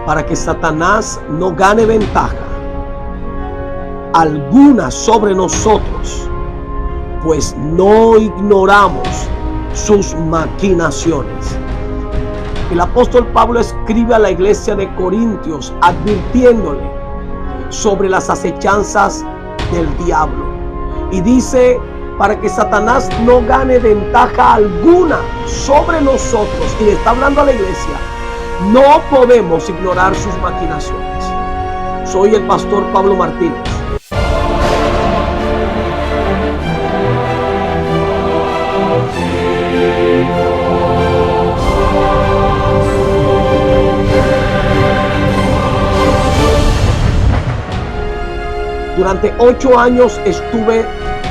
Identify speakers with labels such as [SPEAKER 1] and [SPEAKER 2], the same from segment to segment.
[SPEAKER 1] Para que Satanás no gane ventaja alguna sobre nosotros, pues no ignoramos sus maquinaciones. El apóstol Pablo escribe a la iglesia de Corintios advirtiéndole sobre las acechanzas del diablo. Y dice, para que Satanás no gane ventaja alguna sobre nosotros, y le está hablando a la iglesia, no podemos ignorar sus maquinaciones. Soy el pastor Pablo Martínez. Durante 8 años estuve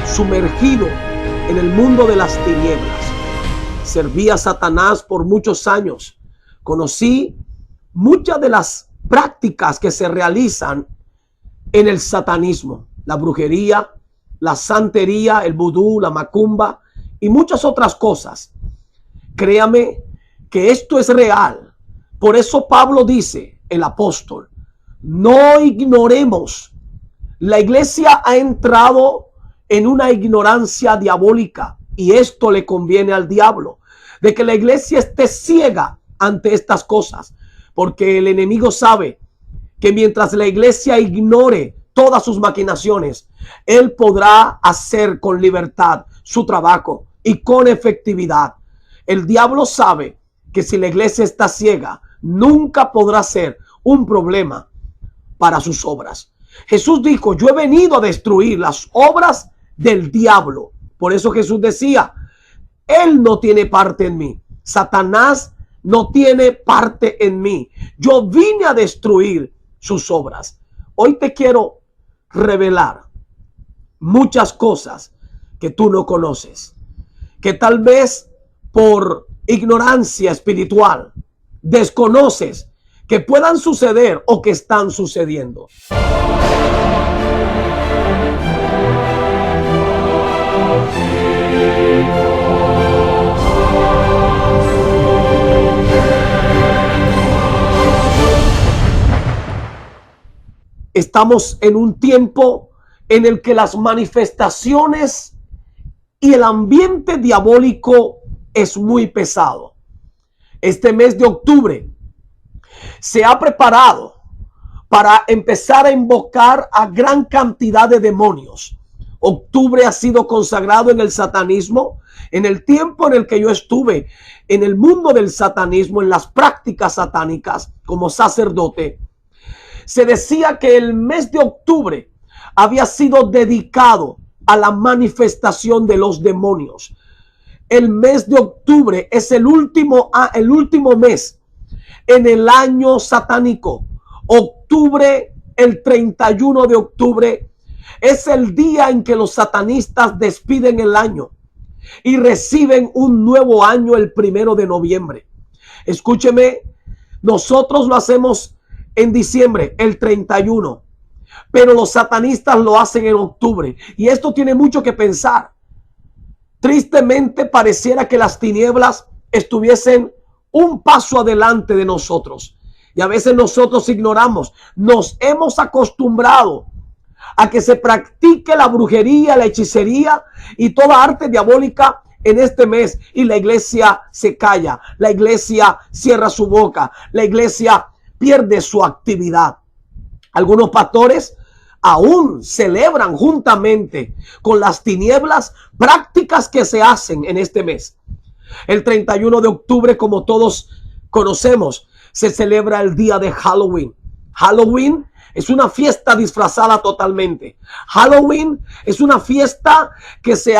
[SPEAKER 1] sumergido en el mundo de las tinieblas. Serví a Satanás por muchos años. Conocí muchas de las prácticas que se realizan en el satanismo, la brujería, la santería, el vudú, la macumba y muchas otras cosas. Créame que esto es real. Por eso Pablo dice, el apóstol, no ignoremos. La iglesia ha entrado en una ignorancia diabólica y esto le conviene al diablo, de que la iglesia esté ciega ante estas cosas, porque el enemigo sabe que mientras la iglesia ignore todas sus maquinaciones, él podrá hacer con libertad su trabajo y con efectividad. El diablo sabe que si la iglesia está ciega, nunca podrá ser un problema para sus obras. Jesús dijo, yo he venido a destruir las obras del diablo. Por eso Jesús decía, él no tiene parte en mí. Satanás no tiene parte en mí. Yo vine a destruir sus obras. Hoy te quiero revelar muchas cosas que tú no conoces, que tal vez por ignorancia espiritual desconoces que puedan suceder o que están sucediendo. Estamos en un tiempo en el que las manifestaciones y el ambiente diabólico es muy pesado. Este mes de octubre se ha preparado para empezar a invocar a gran cantidad de demonios. Octubre ha sido consagrado en el satanismo. En el tiempo en el que yo estuve en el mundo del satanismo, en las prácticas satánicas como sacerdote, se decía que el mes de octubre había sido dedicado a la manifestación de los demonios. El mes de octubre es el último mes en el año satánico. Octubre, el 31 de octubre, es el día en que los satanistas despiden el año y reciben un nuevo año el 1 de noviembre. Escúcheme, nosotros lo hacemos en diciembre, el 31, pero los satanistas lo hacen en octubre. Y esto tiene mucho que pensar. Tristemente pareciera que las tinieblas estuviesen un paso adelante de nosotros. Y a veces nosotros ignoramos. Nos hemos acostumbrado a que se practique la brujería, la hechicería y toda arte diabólica en este mes. Y la iglesia se calla. La iglesia cierra su boca. La iglesia pierde su actividad. Algunos pastores aún celebran juntamente con las tinieblas prácticas que se hacen en este mes. El 31 de octubre, como todos conocemos, se celebra el día de Halloween. Halloween es una fiesta disfrazada totalmente. Halloween es una fiesta que se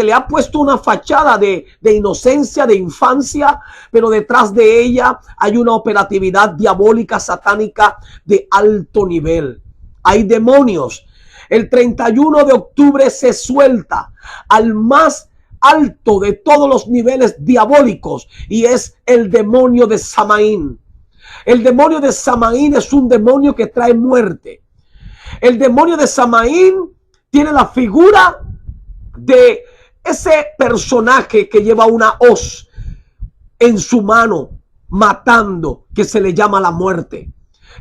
[SPEAKER 1] le ha puesto una fachada de inocencia, de infancia, pero detrás de ella hay una operatividad diabólica, satánica de alto nivel. Hay demonios. El 31 de octubre se suelta al más alto de todos los niveles diabólicos y es el demonio de Samaín. El demonio de Samaín es un demonio que trae muerte. El demonio de Samaín tiene la figura de ese personaje que lleva una hoz en su mano matando, que se le llama la muerte.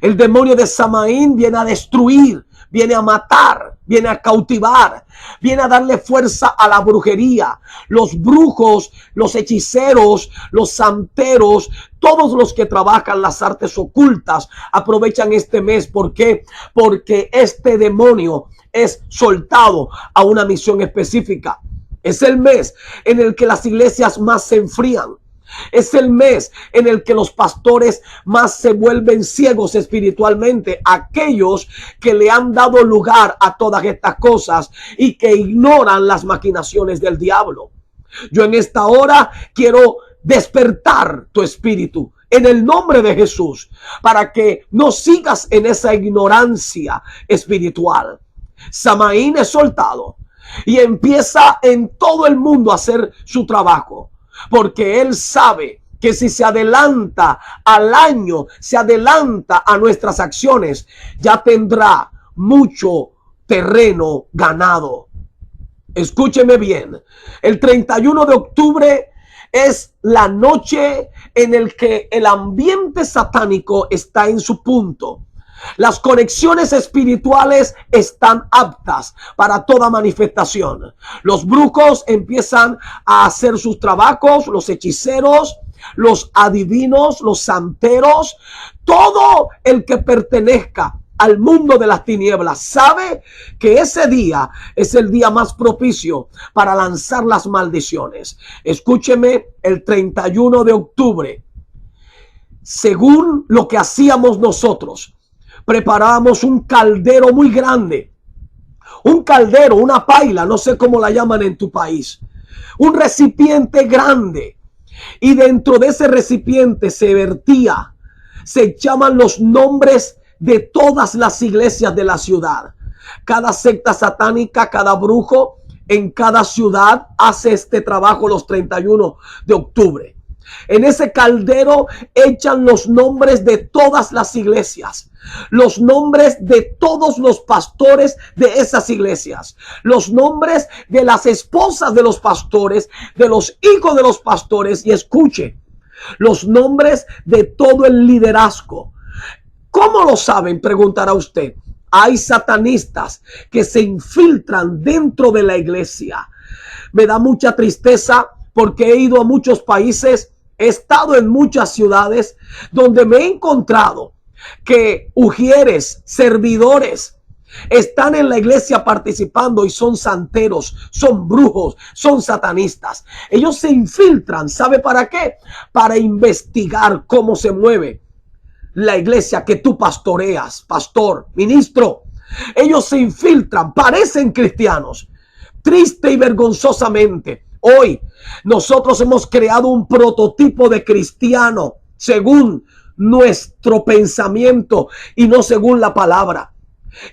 [SPEAKER 1] El demonio de Samaín viene a destruir, viene a matar, viene a cautivar, viene a darle fuerza a la brujería. Los brujos, los hechiceros, los santeros, todos los que trabajan las artes ocultas aprovechan este mes. ¿Por qué? Porque este demonio es soltado a una misión específica. Es el mes en el que las iglesias más se enfrían. Es el mes en el que los pastores más se vuelven ciegos espiritualmente. Aquellos que le han dado lugar a todas estas cosas y que ignoran las maquinaciones del diablo. Yo en esta hora quiero despertar tu espíritu en el nombre de Jesús, para que no sigas en esa ignorancia espiritual. Samaín es soltado y empieza en todo el mundo a hacer su trabajo, porque él sabe que si se adelanta al año, se adelanta a nuestras acciones, ya tendrá mucho terreno ganado. Escúcheme bien, el 31 de octubre es la noche en el que el ambiente satánico está en su punto. Las conexiones espirituales están aptas para toda manifestación. Los brujos empiezan a hacer sus trabajos, los hechiceros, los adivinos, los santeros, todo el que pertenezca al mundo de las tinieblas sabe que ese día es el día más propicio para lanzar las maldiciones. Escúcheme, el 31 de octubre, según lo que hacíamos nosotros, preparábamos un caldero muy grande. Un caldero, una paila, no sé cómo la llaman en tu país. Un recipiente grande. Y dentro de ese recipiente se vertía, se echaban los nombres de todas las iglesias de la ciudad. Cada secta satánica, cada brujo en cada ciudad hace este trabajo los 31 de octubre. En ese caldero echan los nombres de todas las iglesias, los nombres de todos los pastores de esas iglesias, los nombres de las esposas de los pastores, de los hijos de los pastores, y escuche, los nombres de todo el liderazgo. ¿Cómo lo saben?, preguntará usted. Hay satanistas que se infiltran dentro de la iglesia. Me da mucha tristeza porque he ido a muchos países, he estado en muchas ciudades donde me he encontrado que ujieres, servidores, están en la iglesia participando y son santeros, son brujos, son satanistas. Ellos se infiltran, ¿sabe para qué? Para investigar cómo se mueve la iglesia que tú pastoreas, pastor, ministro. Ellos se infiltran, parecen cristianos. Triste y vergonzosamente, hoy nosotros hemos creado un prototipo de cristiano según nuestro pensamiento y no según la palabra.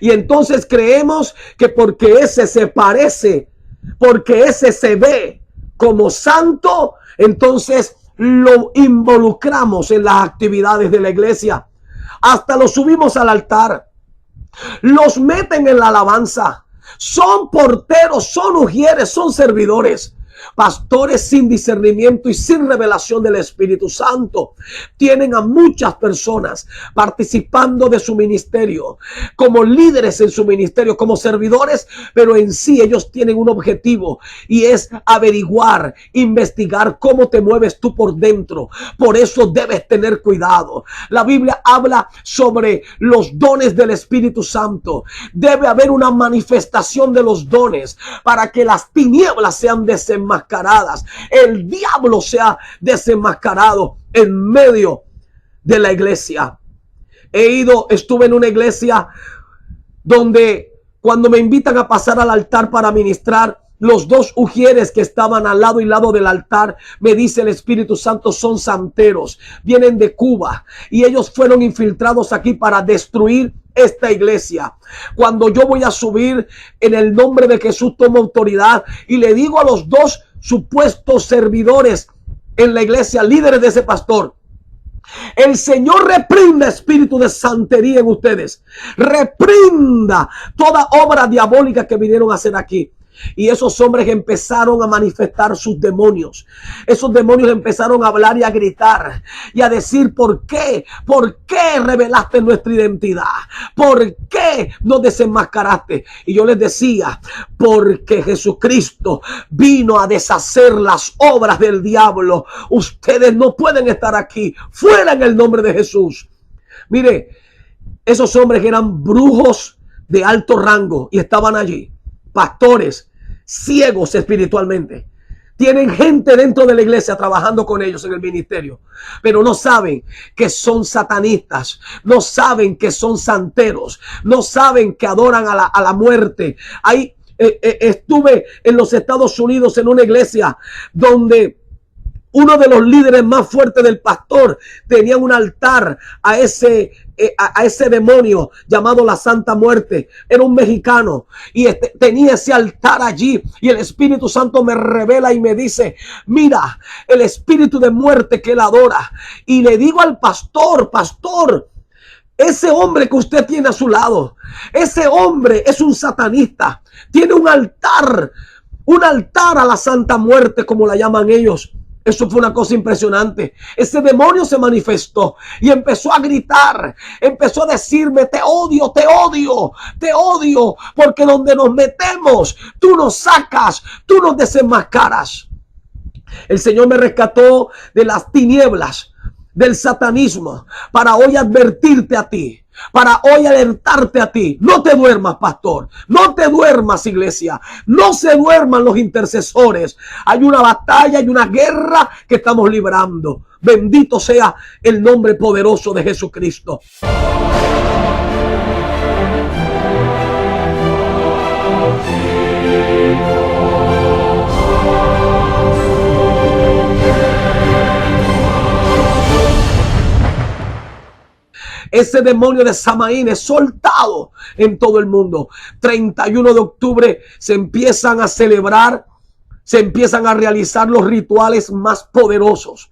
[SPEAKER 1] Y entonces creemos que porque ese se parece, porque ese se ve como santo, entonces lo involucramos en las actividades de la iglesia. Hasta lo subimos al altar. Los meten en la alabanza. Son porteros, son ujieres, son servidores. Pastores sin discernimiento y sin revelación del Espíritu Santo tienen a muchas personas participando de su ministerio, como líderes en su ministerio, como servidores, pero en sí ellos tienen un objetivo y es averiguar, investigar cómo te mueves tú por dentro. Por eso debes tener cuidado. La Biblia habla sobre los dones del Espíritu Santo. Debe haber una manifestación de los dones para que las tinieblas sean descendidas desenmascaradas. El diablo se ha desenmascarado en medio de la iglesia. Estuve en una iglesia donde cuando me invitan a pasar al altar para ministrar, los dos ujieres que estaban al lado y lado del altar, me dice el Espíritu Santo, son santeros, vienen de Cuba y ellos fueron infiltrados aquí para destruir esta iglesia. Cuando yo voy a subir, en el nombre de Jesús tomo autoridad y le digo a los dos supuestos servidores en la iglesia, líderes de ese pastor: el Señor reprenda espíritu de santería en ustedes, reprenda toda obra diabólica que vinieron a hacer aquí. Y esos hombres empezaron a manifestar sus demonios. Esos demonios empezaron a hablar y a gritar y a decir: ¿por qué? ¿Por qué revelaste nuestra identidad? ¿Por qué nos desenmascaraste? Y yo les decía: porque Jesucristo vino a deshacer las obras del diablo. Ustedes no pueden estar aquí. Fuera en el nombre de Jesús. Mire, esos hombres eran brujos de alto rango y estaban allí. Pastores ciegos espiritualmente. Tienen gente dentro de la iglesia trabajando con ellos en el ministerio, pero no saben que son satanistas, no saben que son santeros, no saben que adoran a la muerte. Ahí estuve en los Estados Unidos en una iglesia donde uno de los líderes más fuertes del pastor tenía un altar a ese demonio llamado la Santa Muerte. Era un mexicano y tenía ese altar allí, y el Espíritu Santo me revela y me dice: mira el espíritu de muerte que él adora. Y le digo al pastor: pastor, ese hombre que usted tiene a su lado, ese hombre es un satanista, tiene un altar a la Santa Muerte, como la llaman ellos. Eso fue una cosa impresionante. Ese demonio se manifestó y empezó a gritar, empezó a decirme: te odio, te odio, te odio, porque donde nos metemos, tú nos sacas, tú nos desenmascaras. El Señor me rescató de las tinieblas, del satanismo, para hoy advertirte a ti, para hoy alertarte a ti. No te duermas, pastor, no te duermas, iglesia, no se duerman los intercesores. Hay una batalla, hay una guerra que estamos librando. Bendito sea el nombre poderoso de Jesucristo. Ese demonio de Samaín es soltado en todo el mundo. 31 de octubre se empiezan a celebrar, se empiezan a realizar los rituales más poderosos.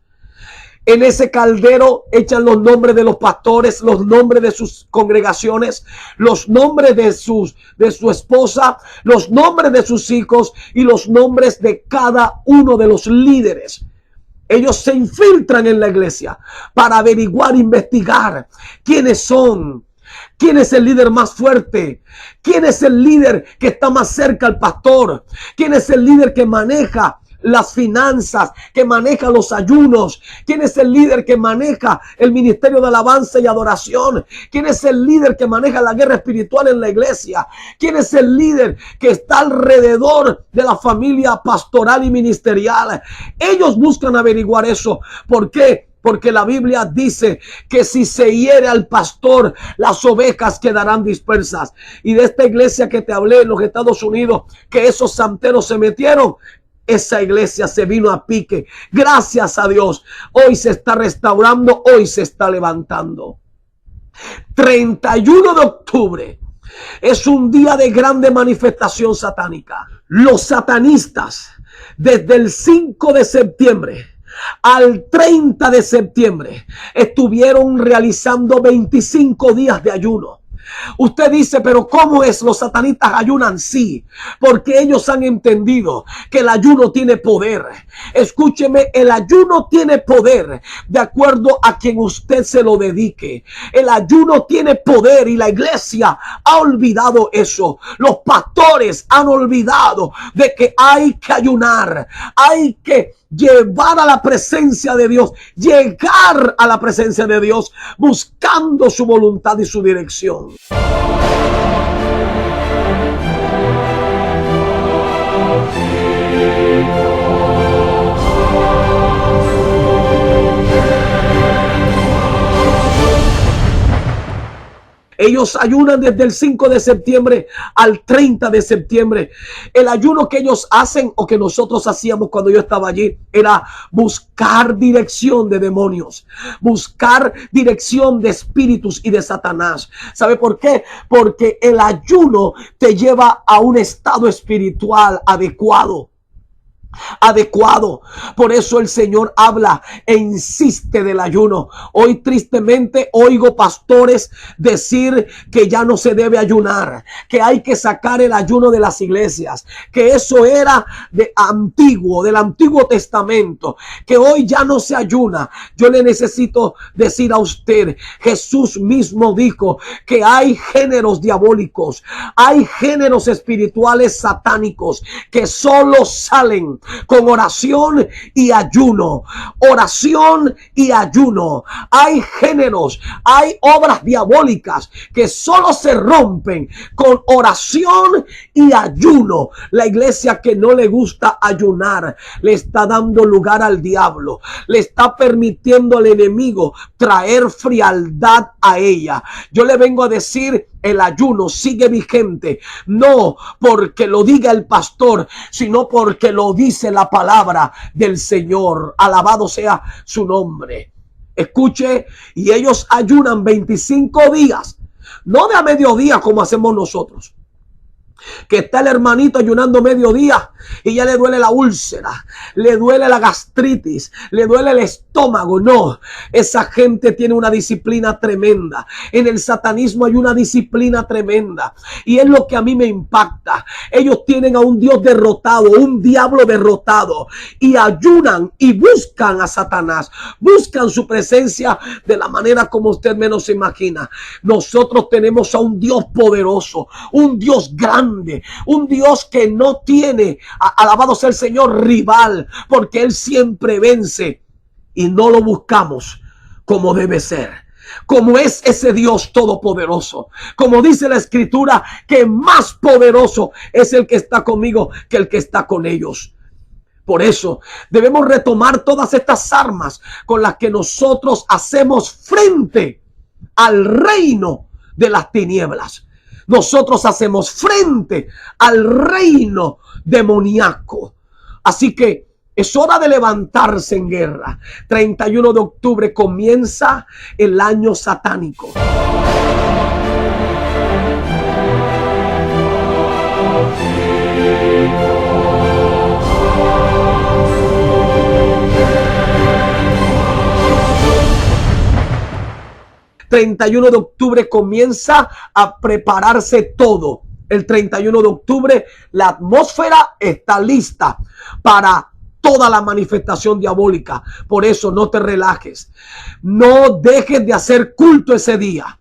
[SPEAKER 1] En ese caldero echan los nombres de los pastores, los nombres de sus congregaciones, los nombres de su esposa, los nombres de sus hijos y los nombres de cada uno de los líderes. Ellos se infiltran en la iglesia para averiguar, investigar quiénes son, quién es el líder más fuerte, quién es el líder que está más cerca al pastor, quién es el líder que maneja las finanzas, que maneja los ayunos, quién es el líder que maneja el ministerio de alabanza y adoración, quién es el líder que maneja la guerra espiritual en la iglesia, quién es el líder que está alrededor de la familia pastoral y ministerial. Ellos buscan averiguar eso. ¿Por qué? Porque la Biblia dice que si se hiere al pastor, las ovejas quedarán dispersas. Y de esta iglesia que te hablé en los Estados Unidos, que esos santeros se metieron, esa iglesia se vino a pique. Gracias a Dios, hoy se está restaurando, hoy se está levantando. 31 de octubre es un día de grande manifestación satánica. Los satanistas, desde el 5 de septiembre al 30 de septiembre, estuvieron realizando 25 días de ayuno. Usted dice: pero ¿cómo es? ¿Los satanistas ayunan? Sí, porque ellos han entendido que el ayuno tiene poder. Escúcheme, el ayuno tiene poder de acuerdo a quien usted se lo dedique. El ayuno tiene poder y la iglesia ha olvidado eso. Los pastores han olvidado de que hay que ayunar, hay que llevar a la presencia de Dios, llegar a la presencia de Dios, buscando su voluntad y su dirección. Ellos ayunan desde el 5 de septiembre al 30 de septiembre. El ayuno que ellos hacen o que nosotros hacíamos cuando yo estaba allí era buscar dirección de demonios, buscar dirección de espíritus y de Satanás. ¿Sabe por qué? Porque el ayuno te lleva a un estado espiritual adecuado. Por eso el Señor habla e insiste del ayuno. Hoy tristemente oigo pastores decir que ya no se debe ayunar, que hay que sacar el ayuno de las iglesias, que eso era del Antiguo Testamento, que hoy ya no se ayuna. Yo le necesito decir a usted, Jesús mismo dijo que hay géneros diabólicos, hay géneros espirituales satánicos que solo salen con oración y ayuno. Oración y ayuno. Hay géneros, hay obras diabólicas que solo se rompen con oración y ayuno. La iglesia que no le gusta ayunar le está dando lugar al diablo, le está permitiendo al enemigo traer frialdad a ella. Yo le vengo a decir, el ayuno sigue vigente, no porque lo diga el pastor, sino porque lo dice la palabra del Señor. Alabado sea su nombre. Escuche, y ellos ayunan 25 días, no de a mediodía como hacemos nosotros, que está el hermanito ayunando mediodía y ya le duele la úlcera, le duele la gastritis, le duele el estómago. No, esa gente tiene una disciplina tremenda. En el satanismo hay una disciplina tremenda y es lo que a mí me impacta. Ellos tienen a un Dios derrotado, un diablo derrotado, y ayunan y buscan a Satanás, buscan su presencia de la manera como usted menos se imagina. Nosotros tenemos a un Dios poderoso, un Dios grande, un Dios que no tiene, alabado sea el Señor, rival, porque Él siempre vence, y no lo buscamos como debe ser, como es ese Dios todopoderoso. Como dice la Escritura, que más poderoso es el que está conmigo que el que está con ellos. Por eso debemos retomar todas estas armas con las que nosotros hacemos frente al reino de las tinieblas. Nosotros hacemos frente al reino demoníaco. Así que es hora de levantarse en guerra. 31 de octubre comienza el año satánico. El 31 de octubre comienza a prepararse todo. El 31 de octubre la atmósfera está lista para toda la manifestación diabólica. Por eso no te relajes. No dejes de hacer culto ese día.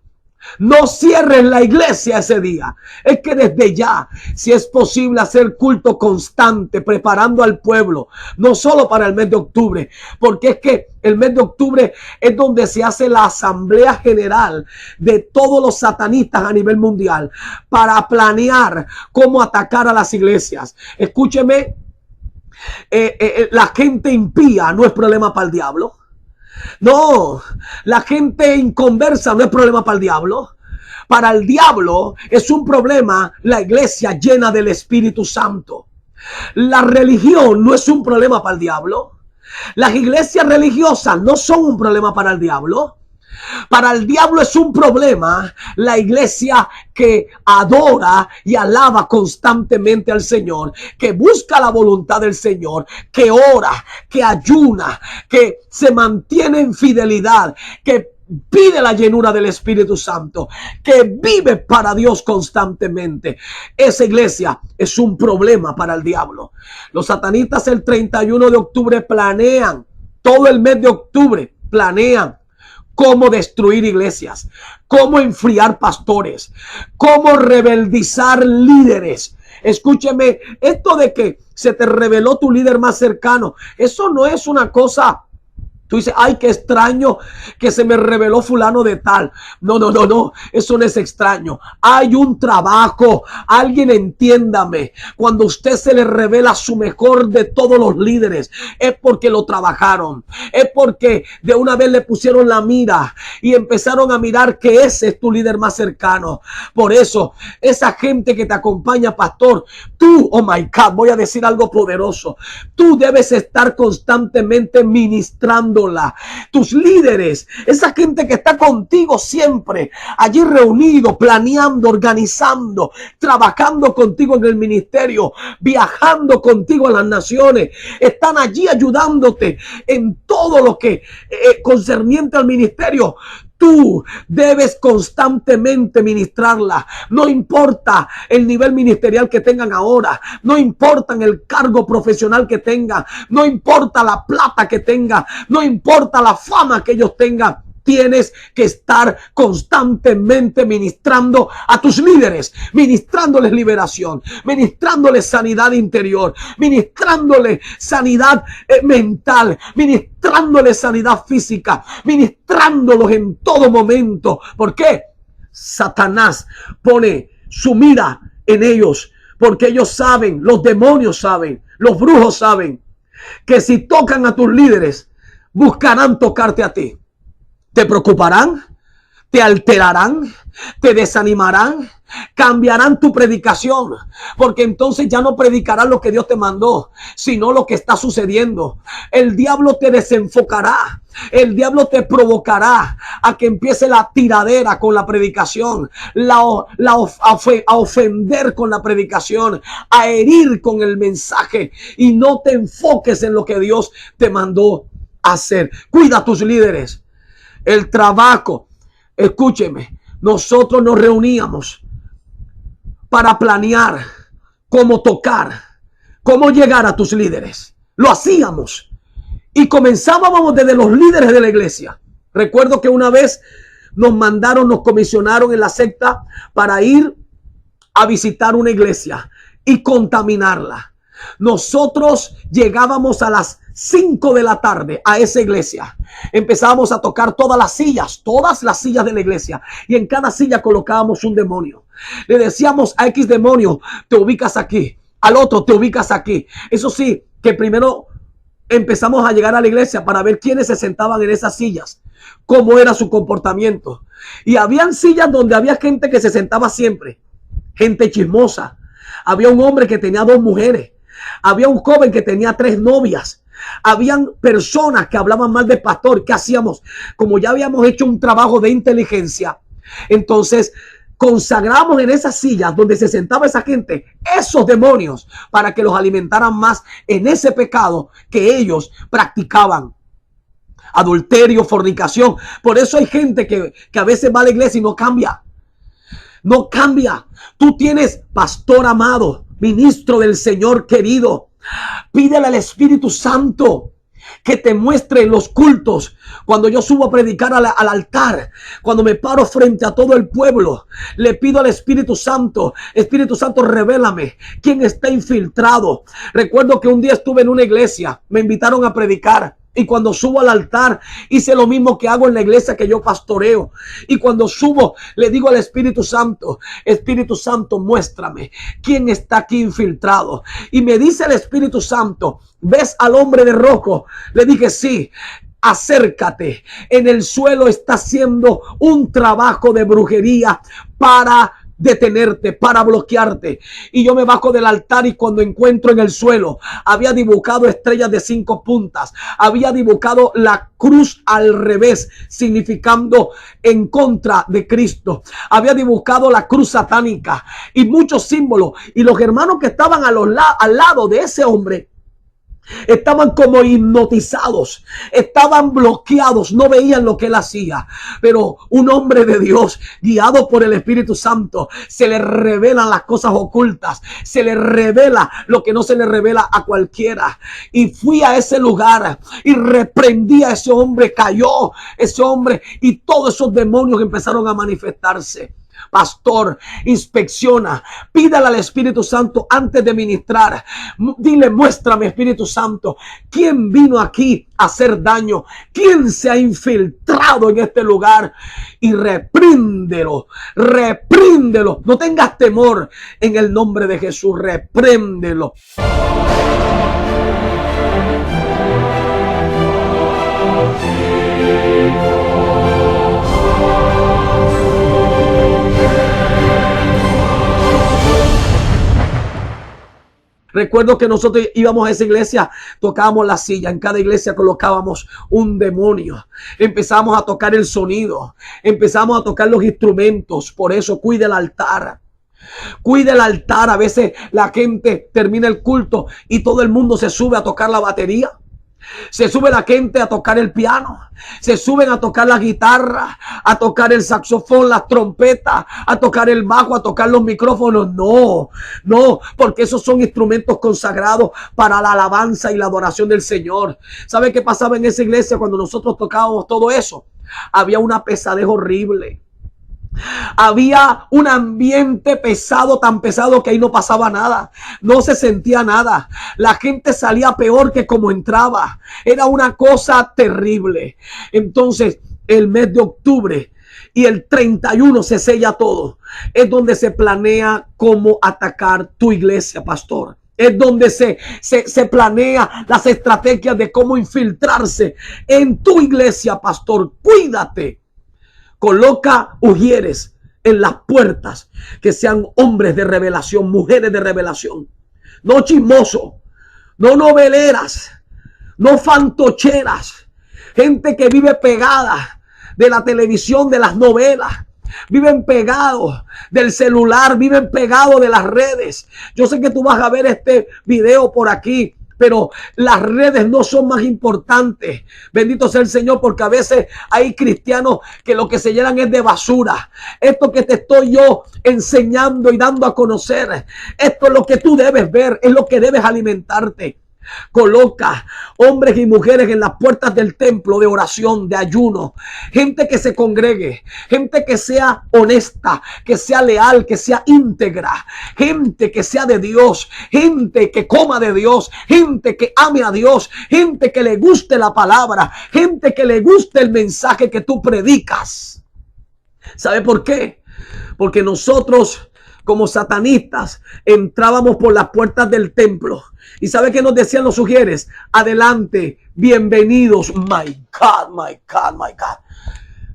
[SPEAKER 1] No cierres la iglesia ese día. Es que desde ya, si es posible, hacer culto constante, preparando al pueblo, no solo para el mes de octubre, porque es que el mes de octubre es donde se hace la asamblea general de todos los satanistas a nivel mundial para planear cómo atacar a las iglesias. Escúcheme, la gente impía no es problema para el diablo. No, la gente inconversa no es problema para el diablo. Para el diablo es un problema la iglesia llena del Espíritu Santo. La religión no es un problema para el diablo. Las iglesias religiosas no son un problema para el diablo. Para el diablo es un problema la iglesia que adora y alaba constantemente al Señor, que busca la voluntad del Señor, que ora, que ayuna, que se mantiene en fidelidad, que pide la llenura del Espíritu Santo, que vive para Dios constantemente. Esa iglesia es un problema para el diablo. Los satanistas el 31 de octubre planean, todo el mes de octubre planean cómo destruir iglesias, cómo enfriar pastores, cómo rebeldizar líderes. Escúcheme, esto de que se te reveló tu líder más cercano, eso no es una cosa Tú dices, ay, qué extraño que se me reveló fulano de tal. No, no, no, no. Eso no es extraño. Hay un trabajo. Alguien entiéndame. Cuando usted se le revela su mejor de todos los líderes, es porque lo trabajaron. Es porque de una vez le pusieron la mira y empezaron a mirar que ese es tu líder más cercano. Por eso, esa gente que te acompaña, pastor, tú, oh my God, voy a decir algo poderoso. Tú debes estar constantemente ministrando. Tus líderes, esa gente que está contigo siempre, allí reunido, planeando, organizando, trabajando contigo en el ministerio, viajando contigo a las naciones, están allí ayudándote en todo lo que concerniente al ministerio. Tú debes constantemente ministrarla. No importa el nivel ministerial que tengan ahora. No importa el cargo profesional que tengan. No importa la plata que tengan. No importa la fama que ellos tengan. Tienes que estar constantemente ministrando a tus líderes, ministrándoles liberación, ministrándoles sanidad interior, ministrándoles sanidad mental, ministrándoles sanidad física, ministrándolos en todo momento. ¿Por qué? Satanás pone su mira en ellos, porque ellos saben, los demonios saben, los brujos saben, que si tocan a tus líderes, buscarán tocarte a ti. Te preocuparán, te alterarán, te desanimarán, cambiarán tu predicación, porque entonces ya no predicarás lo que Dios te mandó, sino lo que está sucediendo. El diablo te desenfocará. El diablo te provocará a que empiece la tiradera con la predicación, a ofender con la predicación, a herir con el mensaje, y no te enfoques en lo que Dios te mandó hacer. Cuida a tus líderes. El trabajo, escúcheme, nosotros nos reuníamos para planear cómo tocar, cómo llegar a tus líderes. Lo hacíamos y comenzábamos desde los líderes de la iglesia. Recuerdo que una vez nos comisionaron en la secta para ir a visitar una iglesia y contaminarla. Nosotros llegábamos a las 5 de la tarde a esa iglesia. Empezábamos a tocar todas las sillas de la iglesia, y en cada silla colocábamos un demonio. Le decíamos a X demonio, te ubicas aquí, al otro te ubicas aquí. Eso sí, que primero empezamos a llegar a la iglesia para ver quiénes se sentaban en esas sillas, cómo era su comportamiento. Y habían sillas donde había gente que se sentaba siempre, gente chismosa. Había un hombre que tenía 2 mujeres. Había un joven que tenía 3 novias. Habían personas que hablaban mal del pastor. ¿Qué hacíamos? Como ya habíamos hecho un trabajo de inteligencia, entonces consagramos en esas sillas donde se sentaba esa gente esos demonios para que los alimentaran más en ese pecado que ellos practicaban. Adulterio, fornicación. Por eso hay gente que a veces va a la iglesia y no cambia. No cambia. Tú tienes, pastor amado, ministro del Señor querido, pídele al Espíritu Santo que te muestre en los cultos. Cuando yo subo a predicar al altar, cuando me paro frente a todo el pueblo, le pido al Espíritu Santo, revélame quién está infiltrado. Recuerdo que un día estuve en una iglesia, me invitaron a predicar. Y cuando subo al altar, hice lo mismo que hago en la iglesia que yo pastoreo. Y cuando subo, le digo al Espíritu Santo, muéstrame quién está aquí infiltrado. Y me dice el Espíritu Santo, ¿ves al hombre de rojo? Le dije, sí. Acércate. En el suelo está haciendo un trabajo de brujería para detenerte, para bloquearte. Y yo me bajo del altar, y cuando encuentro en el suelo, había dibujado estrellas de 5 puntas, había dibujado la cruz al revés, significando en contra de Cristo, había dibujado la cruz satánica y muchos símbolos. Y los hermanos que estaban al lado de ese hombre estaban como hipnotizados, estaban bloqueados, no veían lo que él hacía. Pero un hombre de Dios, guiado por el Espíritu Santo, se le revelan las cosas ocultas, se le revela lo que no se le revela a cualquiera. Y fui a ese lugar y reprendí a ese hombre, cayó ese hombre y todos esos demonios empezaron a manifestarse. Pastor, inspecciona, pídale al Espíritu Santo antes de ministrar. Dile, muéstrame, Espíritu Santo, quién vino aquí a hacer daño, quién se ha infiltrado en este lugar, y repríndelo, repríndelo. No tengas temor, en el nombre de Jesús, repréndelo. Recuerdo que nosotros íbamos a esa iglesia, tocábamos la silla, en cada iglesia colocábamos un demonio. Empezamos a tocar el sonido, empezamos a tocar los instrumentos. Por eso cuide el altar. Cuide el altar. A veces la gente termina el culto y todo el mundo se sube a tocar la batería. Se sube la gente a tocar el piano, se suben a tocar la guitarra, a tocar el saxofón, las trompetas, a tocar el bajo, a tocar los micrófonos. No, no, porque esos son instrumentos consagrados para la alabanza y la adoración del Señor. ¿Sabe qué pasaba en esa iglesia cuando nosotros tocábamos todo eso? Había una pesadez horrible. Había un ambiente pesado, tan pesado que ahí no pasaba nada, no se sentía nada. La gente salía peor que como entraba. Era una cosa terrible. Entonces, el mes de octubre y el 31 se sella todo. Es donde se planea cómo atacar tu iglesia, pastor. Es donde se planea las estrategias de cómo infiltrarse en tu iglesia, pastor. Cuídate. Coloca ujieres en las puertas, que sean hombres de revelación, mujeres de revelación. No chismosos, no noveleras, no fantocheras. Gente que vive pegada de la televisión, de las novelas. Viven pegados del celular, viven pegados de las redes. Yo sé que tú vas a ver este video por aquí, pero las redes no son más importantes. Bendito sea el Señor, porque a veces hay cristianos que lo que se llenan es de basura. Esto que te estoy yo enseñando y dando a conocer, esto es lo que tú debes ver, es lo que debes alimentarte. Coloca hombres y mujeres en las puertas del templo de oración, de ayuno. Gente que se congregue, gente que sea honesta, que sea leal, que sea íntegra. Gente que sea de Dios, gente que coma de Dios, gente que ame a Dios, gente que le guste la palabra, gente que le guste el mensaje que tú predicas. ¿Sabe por qué? Porque nosotros, como satanistas, entrábamos por las puertas del templo. ¿Y sabe qué nos decían los sugieres? Adelante, bienvenidos. My God, my God, my God.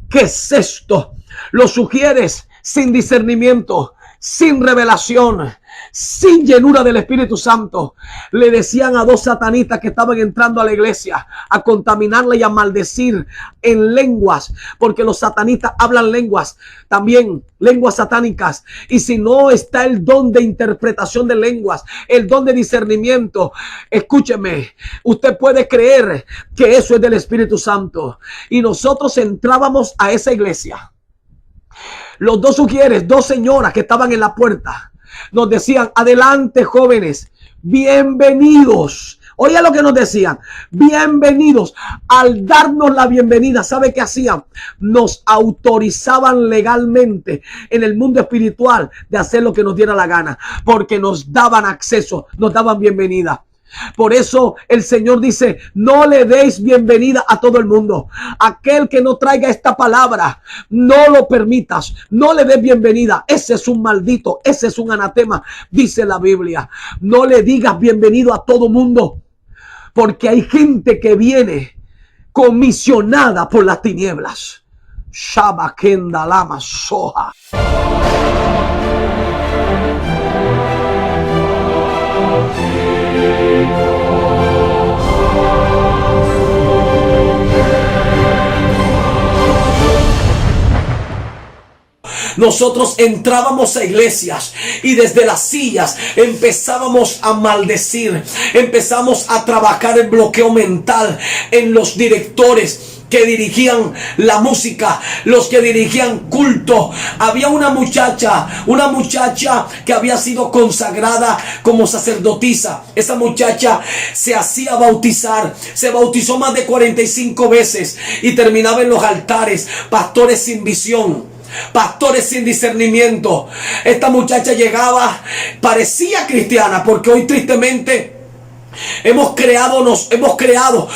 [SPEAKER 1] ¿Qué es esto? Los sugieres sin discernimiento, sin revelación, sin llenura del Espíritu Santo, le decían a dos satanistas que estaban entrando a la iglesia a contaminarla y a maldecir en lenguas, porque los satanistas hablan lenguas, también lenguas satánicas. Y si no está el don de interpretación de lenguas, el don de discernimiento, escúcheme, usted puede creer que eso es del Espíritu Santo. Y nosotros entrábamos a esa iglesia. Los dos sugieres, dos señoras que estaban en la puerta, nos decían: adelante, jóvenes, bienvenidos. Oye lo que nos decían: bienvenidos. Al darnos la bienvenida, ¿sabe qué hacían? Nos autorizaban legalmente en el mundo espiritual de hacer lo que nos diera la gana, porque nos daban acceso, nos daban bienvenida. Por eso el Señor dice: no le deis bienvenida a todo el mundo. Aquel que no traiga esta palabra, no lo permitas, no le des bienvenida. Ese es un maldito, ese es un anatema, dice la Biblia. No le digas bienvenido a todo mundo, porque hay gente que viene comisionada por las tinieblas. Shabakenda lama soja. Nosotros entrábamos a iglesias y desde las sillas empezábamos a maldecir, empezamos a trabajar el bloqueo mental en los directores que dirigían la música, los que dirigían culto. Había una muchacha que había sido consagrada como sacerdotisa. Esa muchacha se hacía bautizar, se bautizó más de 45 veces y terminaba en los altares, pastores sin visión.
[SPEAKER 2] pastores sin discernimiento. Esta muchacha llegaba, parecía cristiana, porque hoy tristemente hemos creado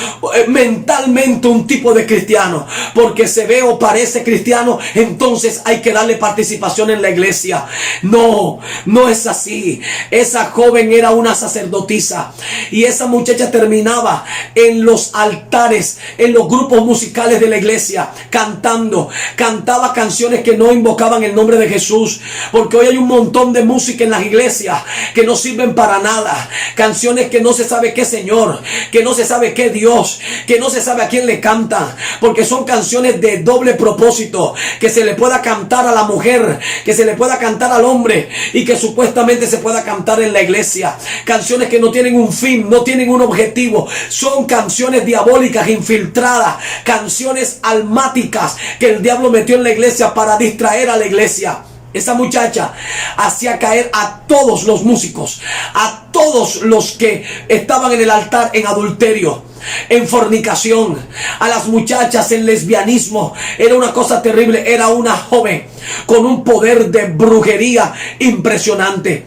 [SPEAKER 2] mentalmente un tipo de cristiano, porque se ve o parece cristiano, entonces hay que darle participación en la iglesia. No, no es así. Esa joven era una sacerdotisa, y esa muchacha terminaba en los altares, en los grupos musicales de la iglesia, cantaba canciones que no invocaban el nombre de Jesús, porque hoy hay un montón de música en las iglesias que no sirven para nada, canciones que no se sabe qué Señor, que no se sabe qué Dios, que no se sabe a quién le cantan, porque son canciones de doble propósito, que se le pueda cantar a la mujer, que se le pueda cantar al hombre, y que supuestamente se pueda cantar en la iglesia. Canciones que no tienen un fin, no tienen un objetivo, son canciones diabólicas infiltradas, canciones almáticas que el diablo metió en la iglesia para distraer a la iglesia. Esa muchacha hacía caer a todos los músicos, a todos los que estaban en el altar en adulterio, en fornicación, a las muchachas en lesbianismo. Era una cosa terrible. Era una joven con un poder de brujería impresionante.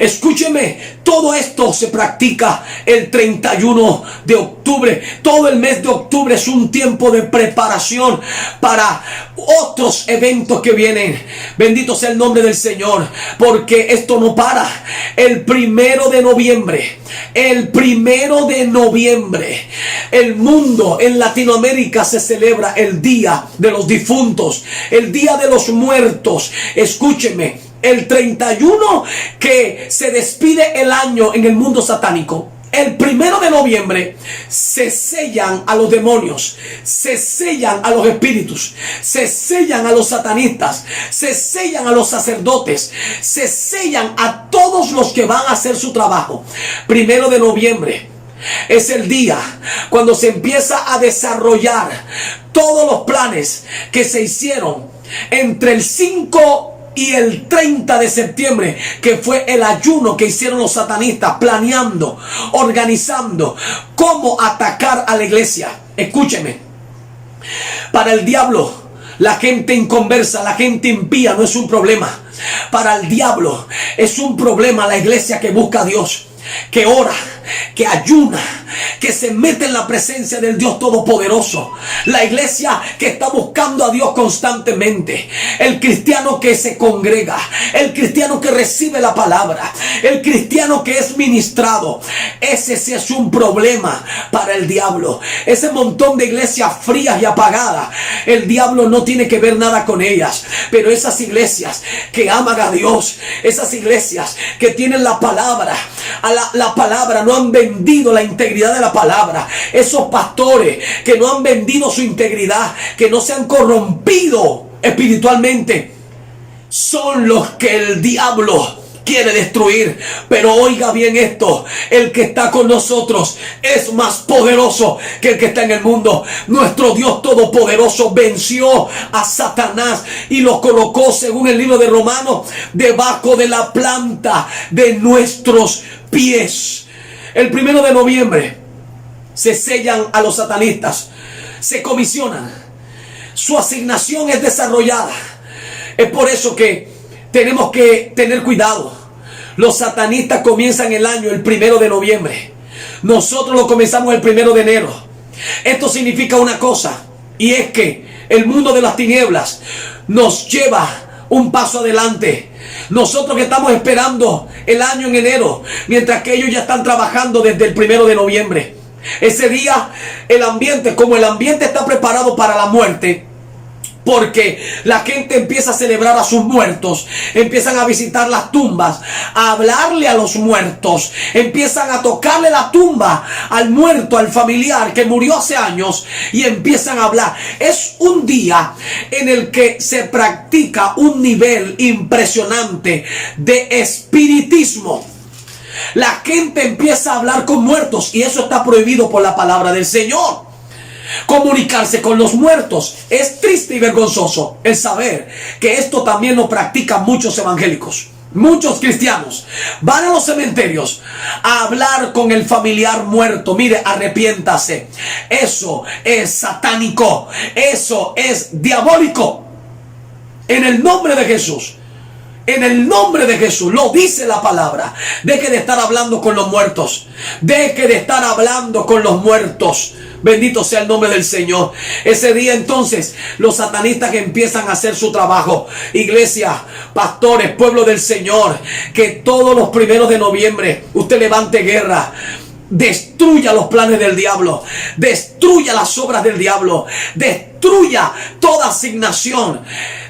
[SPEAKER 2] Escúcheme, todo esto se practica el 31 de octubre. Todo el mes de octubre es un tiempo de preparación para otros eventos que vienen. Bendito sea el nombre del Señor, porque esto no para. El 1 de noviembre, el mundo en Latinoamérica se celebra el Día de los Difuntos, el Día de los Muertos. Escúcheme, el 31 que se despide el año en el mundo satánico. El 1 de noviembre se sellan a los demonios, se sellan a los espíritus, se sellan a los satanistas, se sellan a los sacerdotes, se sellan a todos los que van a hacer su trabajo. 1 de noviembre es el día cuando se empieza a desarrollar todos los planes que se hicieron entre el 5 y el 30 de septiembre, que fue el ayuno que hicieron los satanistas, planeando, organizando cómo atacar a la iglesia. Escúcheme, para el diablo, la gente inconversa, la gente impía no es un problema. Para el diablo es un problema la iglesia que busca a Dios, que ora, que ayuna, que se mete en la presencia del Dios Todopoderoso. La iglesia que está buscando a Dios constantemente. El cristiano que se congrega, el cristiano que recibe la palabra, el cristiano que es ministrado. Ese sí es un problema para el diablo. Ese montón de iglesias frías y apagadas, el diablo no tiene que ver nada con ellas. Pero esas iglesias que aman a Dios, esas iglesias que tienen la palabra, la palabra, no han vendido la integridad de la palabra. Esos pastores que no han vendido su integridad, que no se han corrompido espiritualmente, son los que el diablo quiere destruir. Pero oiga bien esto: el que está con nosotros es más poderoso que el que está en el mundo. Nuestro Dios Todopoderoso venció a Satanás y lo colocó, según el libro de Romanos, debajo de la planta de nuestros pies. El 1 de noviembre se sellan a los satanistas, se comisionan, su asignación es desarrollada. Es por eso que tenemos que tener cuidado. Los satanistas comienzan el año el 1 de noviembre. Nosotros lo comenzamos el 1 de enero. Esto significa una cosa, y es que el mundo de las tinieblas nos lleva un paso adelante. Nosotros que estamos esperando el año en enero, mientras que ellos ya están trabajando desde el 1 de noviembre. Ese día el ambiente está preparado para la muerte, porque la gente empieza a celebrar a sus muertos, empiezan a visitar las tumbas, a hablarle a los muertos, empiezan a tocarle la tumba al muerto, al familiar que murió hace años, y empiezan a hablar. Es un día en el que se practica un nivel impresionante de espiritismo. La gente empieza a hablar con muertos, y eso está prohibido por la palabra del Señor. comunicarse con los muertos. Es triste y vergonzoso el saber que esto también lo practican muchos evangélicos. Muchos cristianos van a los cementerios a hablar con el familiar muerto. Mire, arrepiéntase. Eso es satánico. Eso es diabólico. En el nombre de Jesús. En el nombre de Jesús, lo dice la palabra. Deje de estar hablando con los muertos. Deje de estar hablando con los muertos. Bendito sea el nombre del Señor. Ese día entonces los satanistas que empiezan a hacer su trabajo. Iglesia, pastores, pueblo del Señor, que todos los primeros de noviembre usted levante guerra. Destruya los planes del diablo. Destruya las obras del diablo. Destruya toda asignación,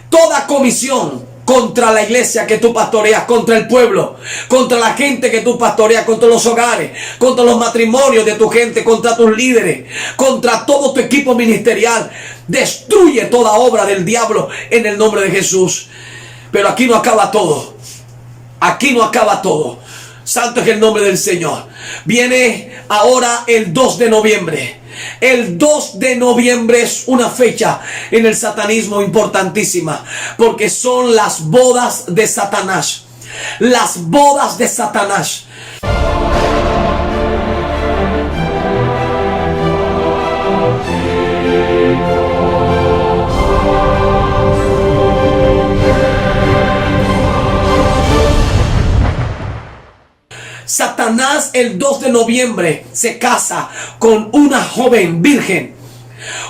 [SPEAKER 2] toda comisión contra la iglesia que tú pastoreas, contra el pueblo, contra la gente que tú pastoreas, contra los hogares, contra los matrimonios de tu gente, contra tus líderes, contra todo tu equipo ministerial. Destruye toda obra del diablo en el nombre de Jesús. Pero aquí no acaba todo. Aquí no acaba todo. Santo es el nombre del Señor. Viene ahora el 2 de noviembre. El 2 de noviembre es una fecha en el satanismo importantísima, porque son las bodas de Satanás. Las bodas de Satanás. Satanás el 2 de noviembre se casa con una joven virgen.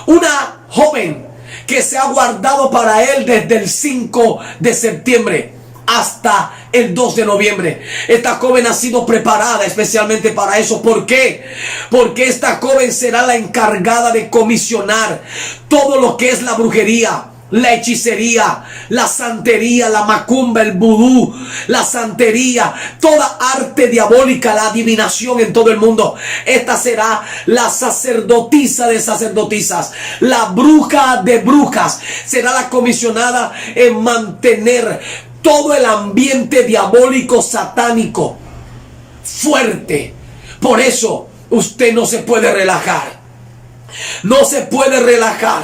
[SPEAKER 2] Una joven que se ha guardado para él desde el 5 de septiembre hasta el 2 de noviembre. Esta joven ha sido preparada especialmente para eso. ¿Por qué? Porque esta joven será la encargada de comisionar todo lo que es la brujería, la hechicería, la santería, la macumba, el vudú, la santería, toda arte diabólica, la adivinación en todo el mundo. Esta será la sacerdotisa de sacerdotisas, la bruja de brujas. Será la comisionada en mantener todo el ambiente diabólico satánico fuerte. Por eso usted no se puede relajar. No se puede relajar,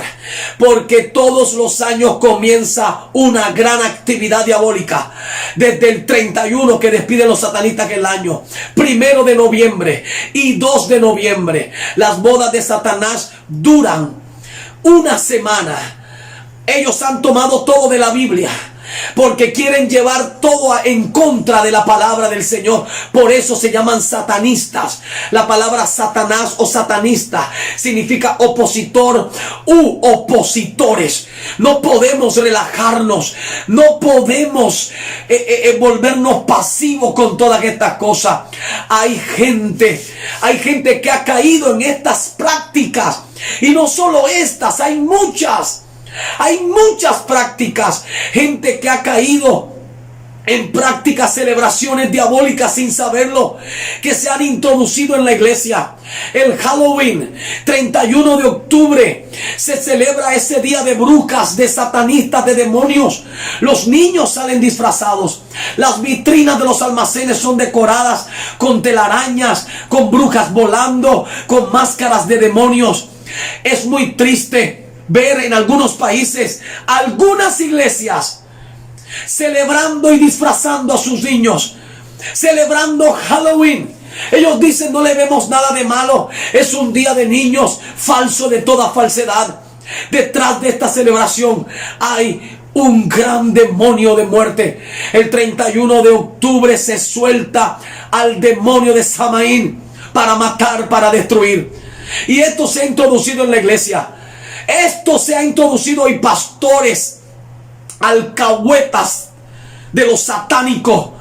[SPEAKER 2] porque todos los años comienza una gran actividad diabólica. Desde el 31 que despiden los satanistas el año, 1 de noviembre y 2 de noviembre, las bodas de Satanás duran una semana. Ellos han tomado todo de la Biblia, porque quieren llevar todo en contra de la palabra del Señor. Por eso se llaman satanistas. La palabra Satanás o satanista significa opositor u opositores. No podemos relajarnos. No podemos volvernos pasivos con todas estas cosas. Hay gente que ha caído en estas prácticas. Y no solo estas, hay muchas. Hay muchas prácticas. Gente que ha caído en prácticas, celebraciones diabólicas sin saberlo, que se han introducido en la iglesia. El Halloween, 31 de octubre, se celebra ese día de brujas, de satanistas, de demonios. Los niños salen disfrazados. Las vitrinas de los almacenes son decoradas con telarañas, con brujas volando, con máscaras de demonios. Es muy triste ver en algunos países algunas iglesias celebrando y disfrazando a sus niños, celebrando Halloween. Ellos dicen: no le vemos nada de malo, es un día de niños, falso de toda falsedad. Detrás de esta celebración hay un gran demonio de muerte. El 31 de octubre se suelta al demonio de Samaín para matar, para destruir. Y esto se ha introducido en la iglesia. Esto se ha introducido, y pastores alcahuetas de los satánicos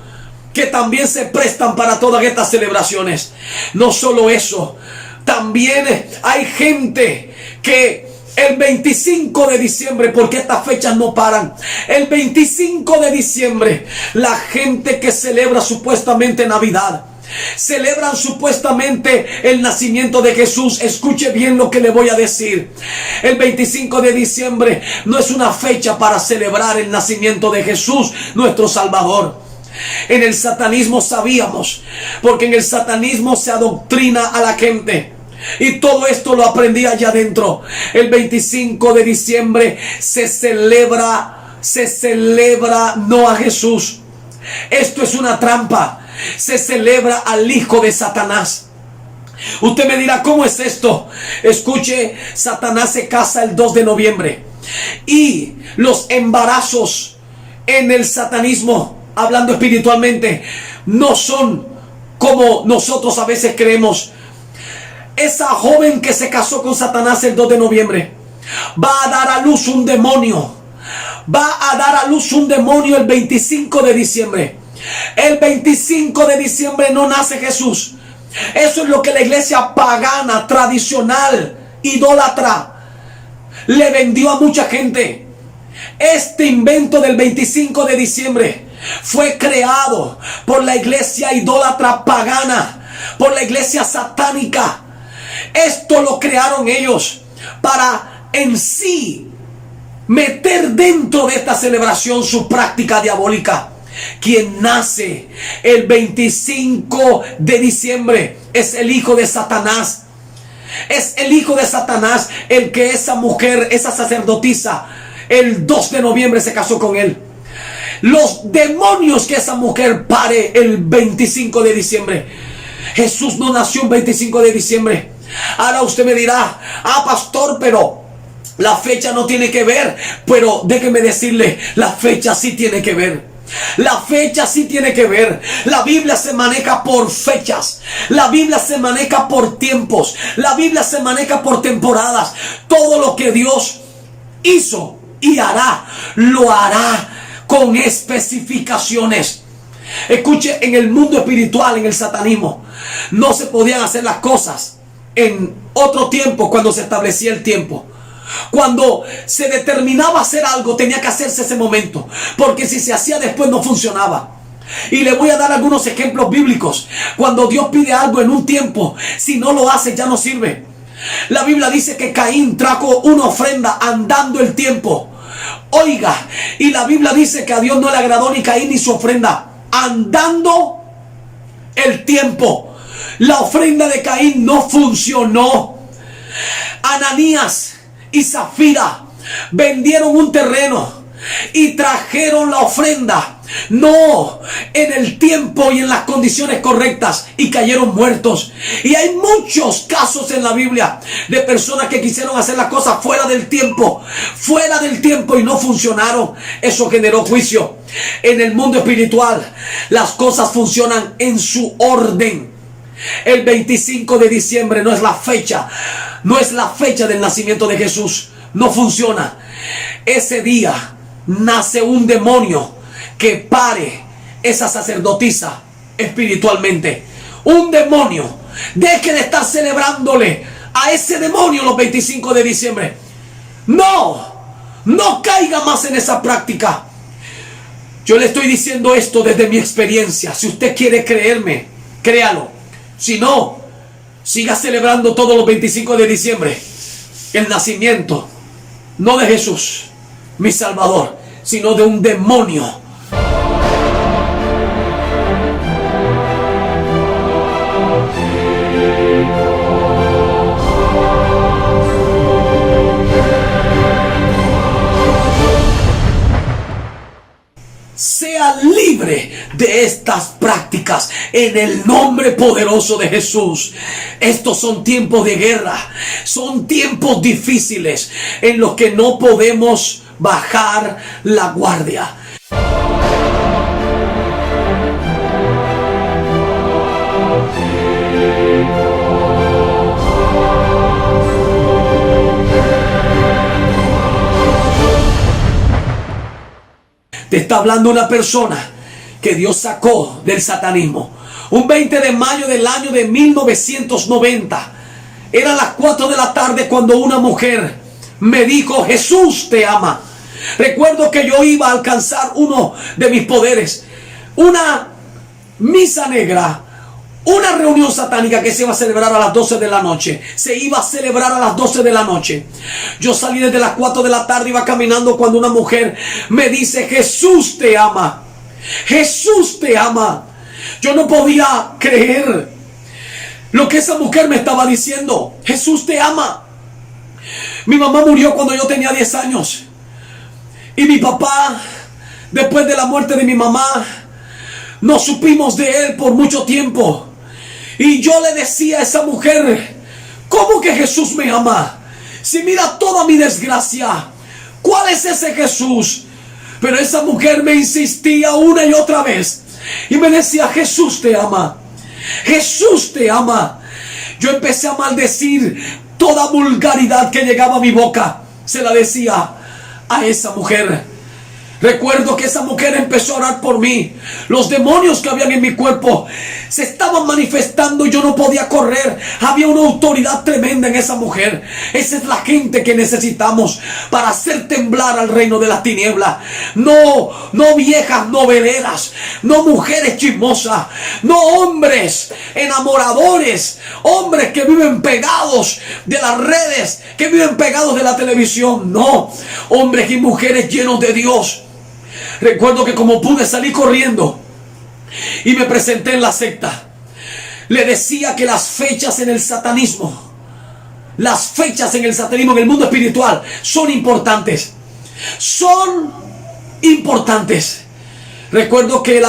[SPEAKER 2] que también se prestan para todas estas celebraciones. No solo eso, también hay gente que el 25 de diciembre, porque estas fechas no paran, el 25 de diciembre, la gente que celebra supuestamente Navidad, celebran supuestamente el nacimiento de Jesús. Escuche bien lo que le voy a decir. El 25 de diciembre no es una fecha para celebrar el nacimiento de Jesús, nuestro Salvador. En el satanismo sabíamos, porque en el satanismo se adoctrina a la gente. Y todo esto lo aprendí allá adentro. El 25 de diciembre se celebra no a Jesús. Esto es una trampa. Se celebra al hijo de Satanás. Usted me dirá, ¿cómo es esto? Escuche, Satanás se casa el 2 de noviembre. Y los embarazos en el satanismo, hablando espiritualmente, no son como nosotros a veces creemos. Esa joven que se casó con Satanás el 2 de noviembre va a dar a luz un demonio. Va a dar a luz un demonio el 25 de diciembre. El 25 de diciembre no nace Jesús. Eso es lo que la iglesia pagana, tradicional, idólatra, le vendió a mucha gente. Este invento del 25 de diciembre fue creado por la iglesia idólatra pagana, por la iglesia satánica. Esto lo crearon ellos para en sí meter dentro de esta celebración su práctica diabólica. Quien nace el 25 de diciembre es el hijo de Satanás. Es el hijo de Satanás el que esa mujer, esa sacerdotisa, el 2 de noviembre se casó con él. Los demonios que esa mujer pare el 25 de diciembre. Jesús no nació el 25 de diciembre. Ahora usted me dirá, pastor, pero la fecha no tiene que ver. Pero déjeme decirle, la fecha sí tiene que ver. La fecha sí tiene que ver. La Biblia se maneja por fechas. La Biblia se maneja por tiempos. La Biblia se maneja por temporadas. Todo lo que Dios hizo y hará, lo hará con especificaciones. Escuche, en el mundo espiritual, en el satanismo, no se podían hacer las cosas en otro tiempo cuando se establecía el tiempo. Cuando se determinaba hacer algo, tenía que hacerse ese momento, porque si se hacía después no funcionaba. Y le voy a dar algunos ejemplos bíblicos. Cuando Dios pide algo en un tiempo, si no lo hace ya no sirve. La Biblia dice que Caín trajo una ofrenda andando el tiempo. Oiga, y la Biblia dice que a Dios no le agradó ni Caín ni su ofrenda, andando el tiempo. La ofrenda de Caín no funcionó. Ananías y Zafira vendieron un terreno y trajeron la ofrenda, no en el tiempo y en las condiciones correctas, y cayeron muertos. Y hay muchos casos en la Biblia de personas que quisieron hacer las cosas fuera del tiempo y no funcionaron. Eso generó juicio. En el mundo espiritual las cosas funcionan en su orden. El 25 de diciembre no es la fecha del nacimiento de Jesús. No funciona. Ese día nace un demonio que pare esa sacerdotisa espiritualmente. Un demonio. Deje de estar celebrándole a ese demonio los 25 de diciembre. No caiga más en esa práctica. Yo le estoy diciendo esto desde mi experiencia. Si usted quiere creerme, créalo. Si no, siga celebrando todos los 25 de diciembre el nacimiento, no de Jesús, mi Salvador, sino de un demonio. Sea libre de estas prácticas en el nombre poderoso de Jesús. Estos son tiempos de guerra, son tiempos difíciles en los que no podemos bajar la guardia. Te está hablando una persona que Dios sacó del satanismo. Un 20 de mayo del año de 1990. Eran las 4 de la tarde cuando una mujer me dijo: Jesús te ama. Recuerdo que yo iba a alcanzar uno de mis poderes. Una misa negra. Una reunión satánica que se iba a celebrar a las 12 de la noche. Se iba a celebrar a las 12 de la noche. Yo salí desde las 4 de la tarde, iba caminando cuando una mujer me dice: Jesús te ama. Jesús te ama. Yo no podía creer. lo que esa mujer me estaba diciendo. Jesús te ama. Mi mamá murió cuando yo tenía 10 años. Y mi papá, después de la muerte de mi mamá, no supimos de él por mucho tiempo. Y yo le decía a esa mujer, ¿cómo que Jesús me ama? Si mira toda mi desgracia, ¿cuál es ese Jesús? Pero esa mujer me insistía una y otra vez y me decía, Jesús te ama. Jesús te ama. Yo empecé a maldecir toda vulgaridad que llegaba a mi boca. Se la decía a esa mujer. Recuerdo que esa mujer empezó a orar por mí. Los demonios que habían en mi cuerpo se estaban manifestando y yo no podía correr. Había una autoridad tremenda en esa mujer. Esa es la gente que necesitamos para hacer temblar al reino de la tiniebla. No viejas noveleras, no mujeres chismosas, no hombres enamoradores, hombres que viven pegados de las redes, que viven pegados de la televisión. No, hombres y mujeres llenos de Dios. Recuerdo que como pude salir corriendo y me presenté en la secta, le decía que las fechas en el satanismo, en el mundo espiritual, son importantes. Son importantes. Recuerdo que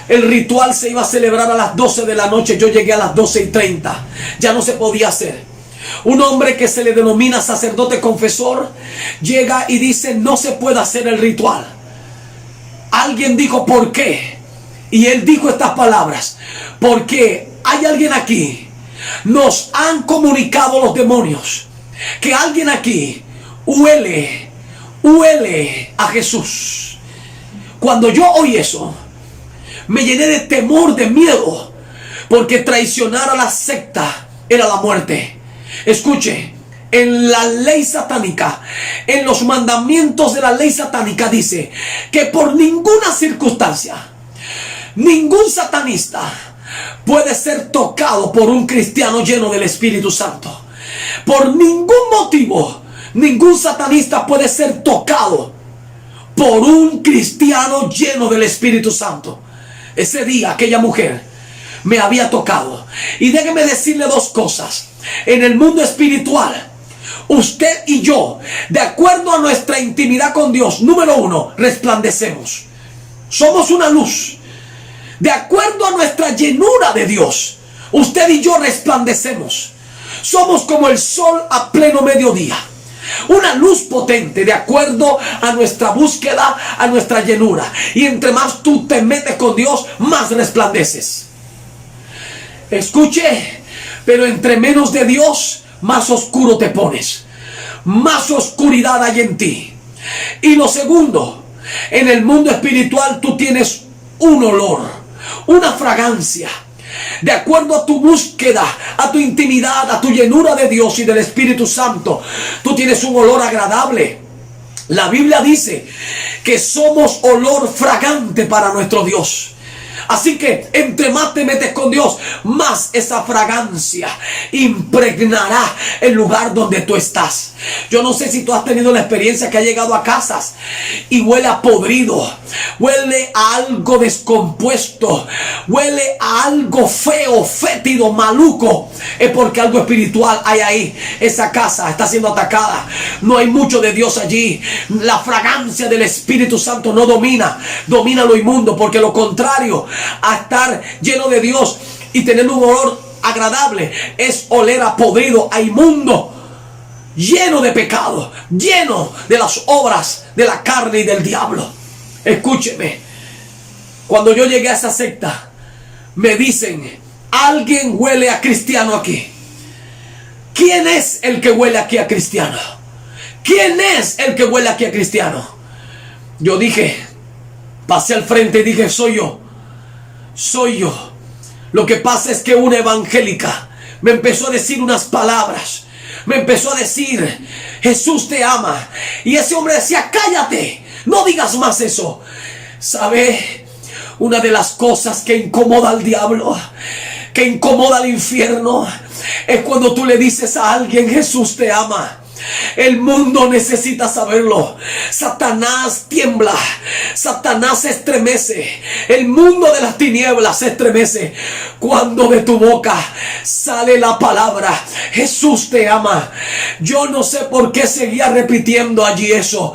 [SPEAKER 2] el ritual se iba a celebrar a las 12 de la noche. Yo llegué a las 12:30. Ya no se podía hacer. Un hombre que se le denomina sacerdote confesor llega y dice, no se puede hacer el ritual. Alguien dijo, ¿por qué? Y él dijo estas palabras: porque hay alguien aquí, nos han comunicado los demonios, que alguien aquí huele a Jesús. Cuando yo oí eso, me llené de temor, de miedo, porque traicionar a la secta era la muerte. Escuche, en la ley satánica, en los mandamientos de la ley satánica dice que por ninguna circunstancia, ningún satanista puede ser tocado por un cristiano lleno del Espíritu Santo. Por ningún motivo, ningún satanista puede ser tocado por un cristiano lleno del Espíritu Santo. Ese día aquella mujer me había tocado. Y déjeme decirle dos cosas. En el mundo espiritual, usted y yo, de acuerdo a nuestra intimidad con Dios, número uno, resplandecemos. Somos una luz. De acuerdo a nuestra llenura de Dios, usted y yo resplandecemos. Somos como el sol a pleno mediodía. Una luz potente de acuerdo a nuestra búsqueda, a nuestra llenura. Y entre más tú te metes con Dios, más resplandeces. Escuche, pero entre menos de Dios, más oscuro te pones. Más oscuridad hay en ti. Y lo segundo, en el mundo espiritual tú tienes un olor, una fragancia. De acuerdo a tu búsqueda, a tu intimidad, a tu llenura de Dios y del Espíritu Santo, tú tienes un olor agradable. La Biblia dice que somos olor fragante para nuestro Dios. Así que entre más te metes con Dios, más esa fragancia impregnará el lugar donde tú estás. Yo no sé si tú has tenido la experiencia que has llegado a casas y huele a podrido, huele a algo descompuesto, huele a algo feo, fétido, maluco. Es porque algo espiritual hay ahí. Esa casa está siendo atacada. No hay mucho de Dios allí. La fragancia del Espíritu Santo no domina lo inmundo, porque lo contrario a estar lleno de Dios y tener un olor agradable es oler a podrido, a inmundo, lleno de pecado, lleno de las obras de la carne y del diablo. Escúcheme, cuando yo llegué a esa secta, me dicen, alguien huele a cristiano aquí. ¿Quién es el que huele aquí a cristiano? ¿Quién es el que huele aquí a cristiano? Yo dije, pasé al frente y dije, soy yo. Soy yo. Lo que pasa es que una evangélica me empezó a decir unas palabras. Me empezó a decir, Jesús te ama. Y ese hombre decía, cállate, no digas más eso. ¿Sabe? Una de las cosas que incomoda al diablo, que incomoda al infierno, es cuando tú le dices a alguien, Jesús te ama. El mundo necesita saberlo. Satanás tiembla. Satanás se estremece. El mundo de las tinieblas se estremece cuando de tu boca sale la palabra: Jesús te ama. Yo no sé por qué seguía repitiendo allí eso.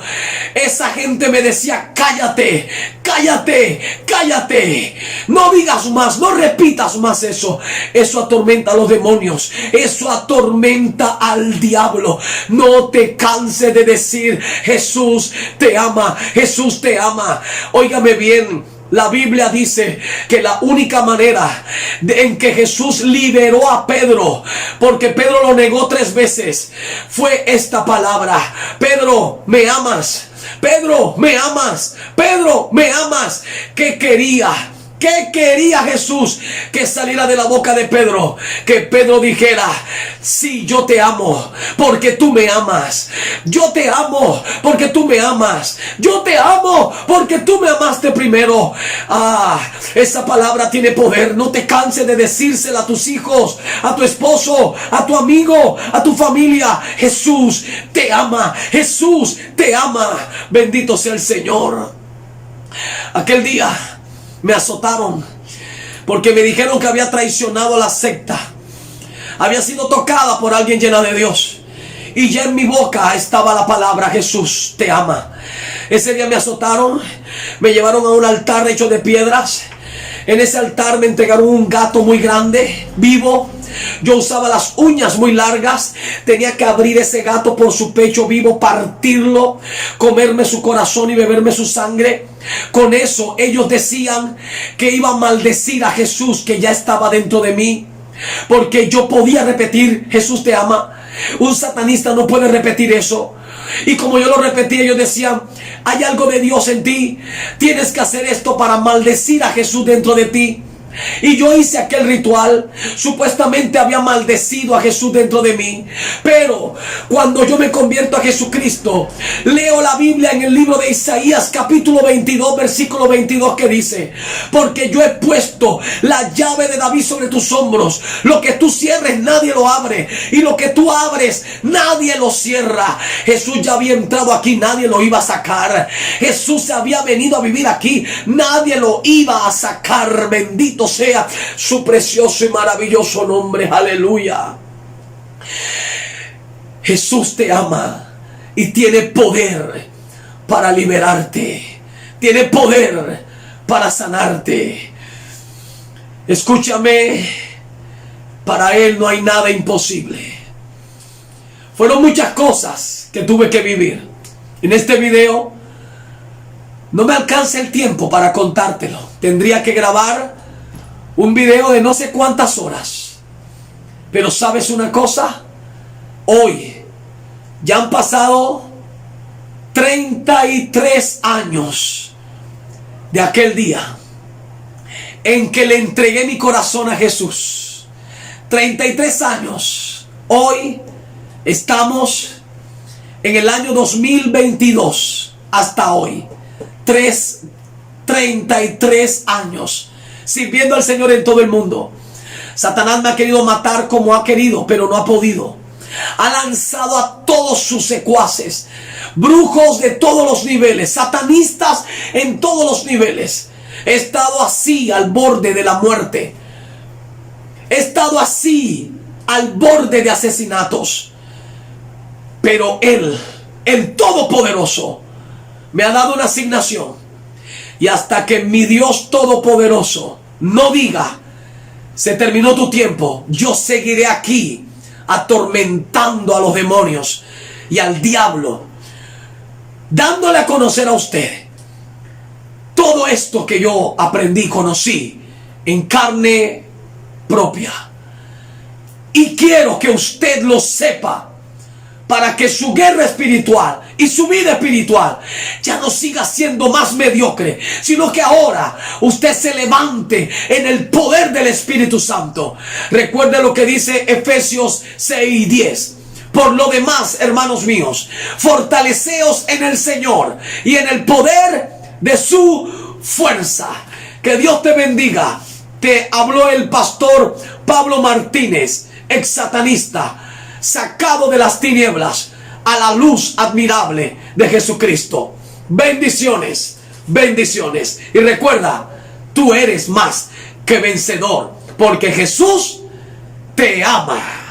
[SPEAKER 2] Esa gente me decía: cállate, cállate, cállate. No digas más, no repitas más eso. Eso atormenta a los demonios. Eso atormenta al diablo. No te canses de decir: Jesús te ama, Jesús te ama. Óigame bien, la Biblia dice que la única manera en que Jesús liberó a Pedro, porque Pedro lo negó 3 veces, fue esta palabra: Pedro, ¿me amas? Pedro, ¿me amas? Pedro, ¿me amas? ¿Qué quería? ¿Qué quería Jesús? Que saliera de la boca de Pedro, que Pedro dijera: sí, yo te amo porque tú me amas. Yo te amo porque tú me amas. Yo te amo porque tú me amaste primero. Esa palabra tiene poder. No te canses de decírsela a tus hijos, a tu esposo, a tu amigo, a tu familia: Jesús te ama, Jesús te ama. Bendito sea el Señor. Aquel día me azotaron porque me dijeron que había traicionado a la secta. Había sido tocada por alguien llena de Dios. Y ya en mi boca estaba la palabra: Jesús te ama. Ese día me azotaron. Me llevaron a un altar hecho de piedras. En ese altar me entregaron un gato muy grande, vivo. Yo usaba las uñas muy largas. Tenía que abrir ese gato por su pecho vivo, partirlo, comerme su corazón y beberme su sangre. Con eso ellos decían que iba a maldecir a Jesús, que ya estaba dentro de mí, porque yo podía repetir: Jesús te ama. Un satanista no puede repetir eso. Y como yo lo repetía, ellos decían: hay algo de Dios en ti, tienes que hacer esto para maldecir a Jesús dentro de ti. Y yo hice aquel ritual. Supuestamente había maldecido a Jesús dentro de mí. Pero cuando yo me convierto a Jesucristo, leo la Biblia en el libro de Isaías capítulo 22 versículo 22, que dice: porque yo he puesto la llave de David sobre tus hombros. Lo que tú cierres nadie lo abre, y lo que tú abres nadie lo cierra. Jesús ya había entrado aquí, nadie lo iba a sacar. Jesús había venido a vivir aquí, nadie lo iba a sacar. Bendito sea su precioso y maravilloso nombre. Aleluya. Jesús te ama y tiene poder para liberarte. Tiene poder para sanarte. Escúchame, para Él no hay nada imposible. Fueron muchas cosas que tuve que vivir. En este video no me alcanza el tiempo para contártelo. Tendría que grabar un video de no sé cuántas horas. Pero ¿sabes una cosa? Hoy ya han pasado 33 años de aquel día en que le entregué mi corazón a Jesús. 33 años. Hoy estamos en el año 2022 hasta hoy. 33 años sirviendo al Señor en todo el mundo. Satanás me ha querido matar como ha querido, pero no ha podido. Ha lanzado a todos sus secuaces, brujos de todos los niveles, satanistas en todos los niveles. He estado así al borde de la muerte. He estado así al borde de asesinatos. Pero Él, el Todopoderoso, me ha dado una asignación. Y hasta que mi Dios Todopoderoso no diga: se terminó tu tiempo, yo seguiré aquí atormentando a los demonios y al diablo, dándole a conocer a usted todo esto que yo aprendí, conocí en carne propia. Y quiero que usted lo sepa, para que su guerra espiritual y su vida espiritual ya no siga siendo más mediocre, sino que ahora usted se levante en el poder del Espíritu Santo. Recuerde lo que dice Efesios 6:10. Por lo demás, hermanos míos, fortaleceos en el Señor y en el poder de su fuerza. Que Dios te bendiga. Te habló el pastor Pablo Martínez, ex satanista, sacado de las tinieblas a la luz admirable de Jesucristo. Bendiciones, bendiciones. Y recuerda, tú eres más que vencedor, porque Jesús te ama.